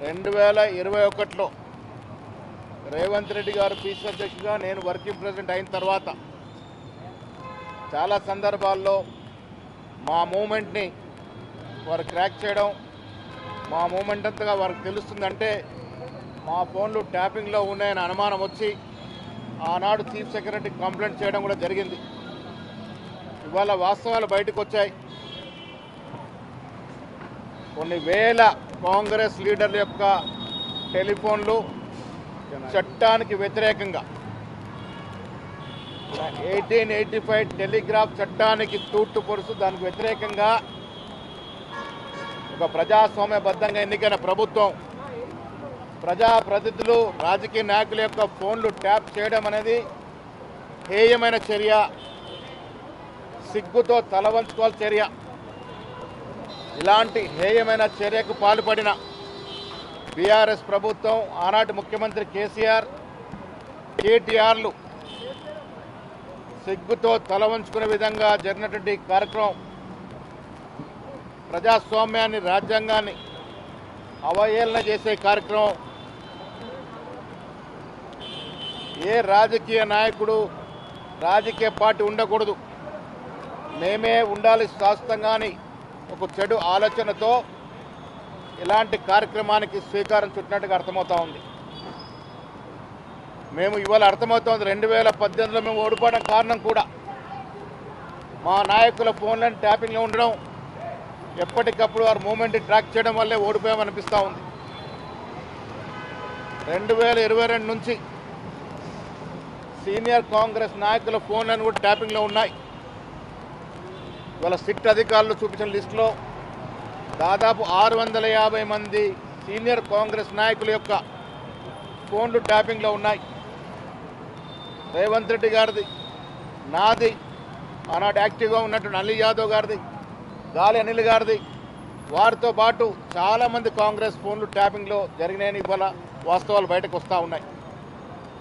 2021లో రేవంత్ రెడ్డి గారు పీసీ అధ్యక్షుడిగా నేను వర్కింగ్ ప్రెసిడెంట్ అయిన తర్వాత చాలా సందర్భాల్లో మా మూమెంట్ని వారు క్రాక్ చేయడం, మా మూమెంట్ అంతగా వారికి తెలుస్తుందంటే మా ఫోన్లు ట్యాపింగ్లో ఉన్నాయని అనుమానం వచ్చి ఆనాడు చీఫ్ సెక్రటరీకి కంప్లైంట్ చేయడం కూడా జరిగింది. ఇవాళ వాస్తవాలు బయటకు వచ్చాయి. కొన్ని వేల కాంగ్రెస్ లీడర్ల యొక్క టెలిఫోన్లు చట్టానికి వ్యతిరేకంగా 1885 టెలిగ్రాఫ్ చట్టానికి తూట్టు పొడుస్తూ దానికి వ్యతిరేకంగా ఒక ప్రజాస్వామ్యబద్ధంగా ఎన్నికైన ప్రభుత్వం ప్రజాప్రతినిధులు రాజకీయ నాయకుల యొక్క ఫోన్లు ట్యాప్ చేయడం అనేది హేయమైన చర్య, సిగ్గుతో తలవంచుకోవాల్సిన చర్య. ఇలాంటి హేయమైన చర్యకు పాల్పడిన బీఆర్ఎస్ ప్రభుత్వం, ఆనాటి ముఖ్యమంత్రి కేసీఆర్, కేటీఆర్లు సిగ్గుతో తలవంచుకునే విధంగా జరిగినటువంటి కార్యక్రమం ప్రజాస్వామ్యాన్ని, రాజ్యాంగాన్ని అవహేళన చేసే కార్యక్రమం. ఏ రాజకీయ నాయకుడు, రాజకీయ పార్టీ ఉండకూడదు, మేమే ఉండాలి శాశ్వతంగాని ఒక చెడు ఆలోచనతో ఇలాంటి కార్యక్రమానికి స్వీకారం చుట్టినట్టుగా అర్థమవుతా ఉంది. మేము ఇవాళ అర్థమవుతోంది 2018లో మేము ఓడిపోవడం కారణం కూడా మా నాయకుల ఫోన్లను ట్యాపింగ్లో ఉండడం, ఎప్పటికప్పుడు వారి మూమెంట్ ట్రాక్ చేయడం వల్లే ఓడిపోయామనిపిస్తూ ఉంది. 2022 నుంచి సీనియర్ కాంగ్రెస్ నాయకుల ఫోన్లను కూడా ట్యాపింగ్లో ఉన్నాయి. ఇవాళ సిట్ అధికారులు చూపించిన లిస్టులో దాదాపు 650 మంది సీనియర్ కాంగ్రెస్ నాయకుల యొక్క ఫోన్లు ట్యాపింగ్లో ఉన్నాయి. రేవంత్ రెడ్డి గారిది, నాది, ఆనాడు యాక్టివ్గా ఉన్నటువంటి అలీ యాదవ్ గారిది, గాలి అనిల్ గారిది, వారితో పాటు చాలామంది కాంగ్రెస్ ఫోన్లు ట్యాపింగ్లో జరిగినాయని ఇవాళ వాస్తవాలు బయటకు వస్తూ ఉన్నాయి.